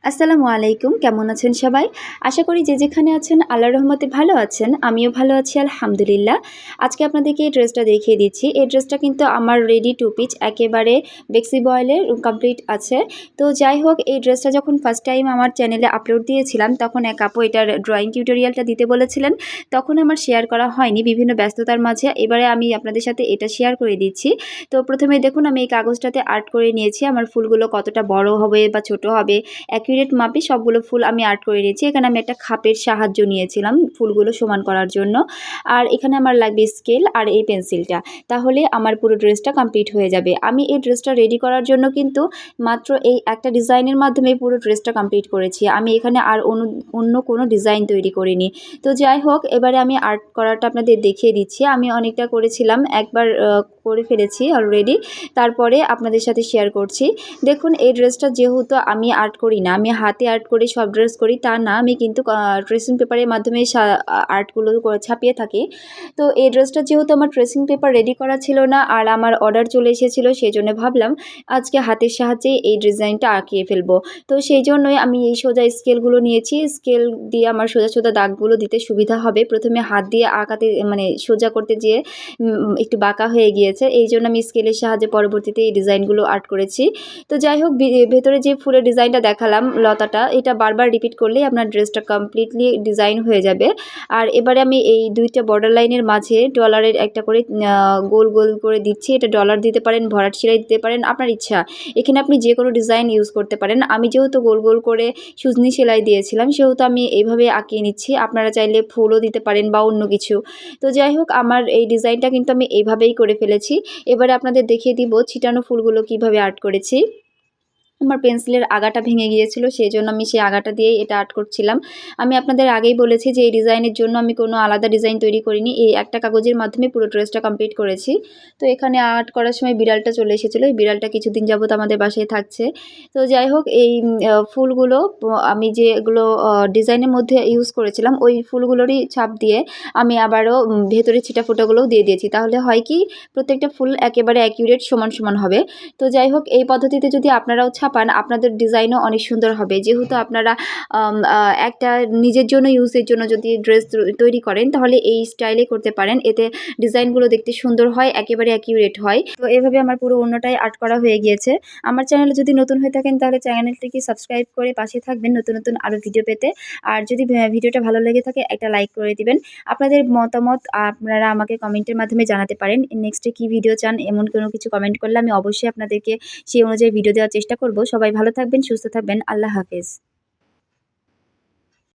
আসসালামু আলাইকুম, কেমন আছেন সবাই? আশা করি যে যেখানে আছেন আল্লাহর রহমতে ভালো আছেন। আমিও ভালো আছি আলহামদুলিল্লাহ। আজকে আপনাদেরকে এই ড্রেসটা দেখিয়ে দিচ্ছি। এই ড্রেসটা কিন্তু আমার রেডি টু পিচ একেবারে বেক্সি বয়েলের কমপ্লিট আছে। তো যাই হোক, এই ড্রেসটা যখন ফার্স্ট টাইম আমার চ্যানেলে আপলোড দিয়েছিলাম তখন এক আপু এটার ড্রয়িং টিউটোরিয়ালটা দিতে বলেছিলেন। তখন আমার শেয়ার করা হয়নি বিভিন্ন ব্যস্ততার মাঝে। এবারে আমি আপনাদের সাথে এটা শেয়ার করে দিচ্ছি। তো প্রথমে দেখুন, আমি এই কাগজটাতে আর্ট করে নিয়েছি আমার ফুলগুলো কতটা বড় হবে বা ছোট হবে, অ্যাকুরেট মাপে সবগুলো ফুল আমি আর্ট করে নিয়েছি। এখানে আমি একটা খাপের সাহায্য নিয়েছিলাম ফুলগুলো সমান করার জন্য। আর এখানে আমার লাগবে স্কেল আর এই পেন্সিলটা। তাহলে আমার পুরো ড্রেসটা কমপ্লিট হয়ে যাবে। আমি এই ড্রেসটা রেডি করার জন্য কিন্তু মাত্র এই একটা ডিজাইনের মাধ্যমে পুরো ড্রেসটা কমপ্লিট করেছি। আমি এখানে আর অন্য কোনো ডিজাইন তৈরি করিনি। তো যাই হোক, এবারে আমি আর্ট করাটা আপনাদের দেখিয়ে দিচ্ছি। আমি অনেকটা করেছিলাম, একবার করে ফেলেছি অলরেডি। তারপরে আপনাদের সাথে শেয়ার করছি। দেখুন, এই ড্রেসটা যেহেতু আমি আর্ট করি না, আমি হাতে আর্ট করে সব ড্রেস করি তা না, আমি কিন্তু ট্রেসিং পেপারের মাধ্যমে আর্টগুলো ছাপিয়ে থাকি। তো এই ড্রেসটা যেহেতু আমার ট্রেসিং পেপার রেডি করা ছিল না আর আমার অর্ডার চলে এসেছিলো, সেই জন্য ভাবলাম আজকে হাতের সাহায্যেই এই ডিজাইনটা আঁকিয়ে ফেলবো। তো সেই জন্যই আমি এই সোজা স্কেলগুলো নিয়েছি। স্কেল দিয়ে আমার সোজা সোজা দাগগুলো দিতে সুবিধা হবে। প্রথমে হাত দিয়ে আঁকাতে মানে সোজা করতে যেয়ে একটু বাঁকা হয়ে গিয়েছে, এই জন্য আমি স্কেলের সাহায্যে পরবর্তীতে এই ডিজাইনগুলো আর্ট করেছি। তো যাই হোক, ভেতরে যে ফুলের ডিজাইনটা দেখালাম লতাটা, এটা বারবার রিপিট করলেই আপনার ড্রেসটা কমপ্লিটলি ডিজাইন হয়ে যাবে। আর এবারে আমি এই দুইটা বর্ডার লাইনের মাঝে ডলারের একটা করে গোল গোল করে দিচ্ছি। এটা ডলার দিতে পারেন, ভরাট সেলাই দিতে পারেন, আপনার ইচ্ছা। এখানে আপনি যে কোনো ডিজাইন ইউজ করতে পারেন। আমি যেহেতু গোল গোল করে সুজনি সেলাই দিয়েছিলাম সেহেতু আমি এইভাবে আঁকিয়ে নিচ্ছি। আপনারা চাইলে ফুলও দিতে পারেন বা অন্য কিছু। তো যাই হোক, আমার এই ডিজাইনটা কিন্তু আমি এইভাবেই করে ফেলেছি। এবারে আপনাদের দেখিয়ে দিব ছিটানো ফুলগুলো কিভাবে আর্ট করেছি। আমার পেন্সিলের আগাটা ভেঙে গিয়েছিল, সেই জন্য আমি সেই আগাটা দিয়েই এটা আর্ট করছিলাম। আমি আপনাদের আগেই বলেছি যে এই ডিজাইনের জন্য আমি কোনো আলাদা ডিজাইন তৈরি করিনি, এই একটা কাগজের মাধ্যমে পুরো ড্রেসটা কমপ্লিট করেছি। তো এখানে আর্ট করার সময় বিড়ালটা চলে এসেছিলো, এই বিড়ালটা কিছুদিন যাবত আমাদের বাসায় থাকছে। তো যাই হোক, এই ফুলগুলো আমি যেগুলো ডিজাইনের মধ্যে ইউজ করেছিলাম ওই ফুলগুলোরই ছাপ দিয়ে আমি আবারও ভেতরে ছিটা ফোঁটাগুলোও দিয়ে দিয়েছি। তাহলে হয় কি, প্রত্যেকটা ফুল একেবারে অ্যাকিউরেট সমান সমান হবে। তো যাই হোক, এই পদ্ধতিতে যদি আপনারাও ছাপান আপনাদের ডিজাইনও অনেক সুন্দর হবে। যেহেতু আপনারা একটা নিজের জন্য ইউজের জন্য যদি ড্রেস তৈরি করেন তাহলে এই স্টাইলে করতে পারেন, এতে ডিজাইনগুলো দেখতে সুন্দর হয়, একেবারে অ্যাকিউরেট হয়। তো এভাবে আমার পুরো অন্যটাই আর্ট করা হয়ে গিয়েছে। আমার চ্যানেলে যদি নতুন হয়ে থাকেন তাহলে চ্যানেলটিকে সাবস্ক্রাইব করে পাশে থাকবেন নতুন নতুন আরও ভিডিও পেতে। আর যদি ভিডিওটা ভালো লেগে থাকে একটা লাইক করে দিবেন। আপনাদের মতামত আপনারা আমাকে কমেন্টের মাধ্যমে জানাতে পারেন। নেক্সটে কী ভিডিও চান এমন কোনো কিছু কমেন্ট করলে আমি অবশ্যই আপনাদেরকে সেই অনুযায়ী ভিডিও দেওয়ার চেষ্টা করব। সবাই ভালো থাকবেন, সুস্থ থাকবেন। আল্লাহ হাফেজ।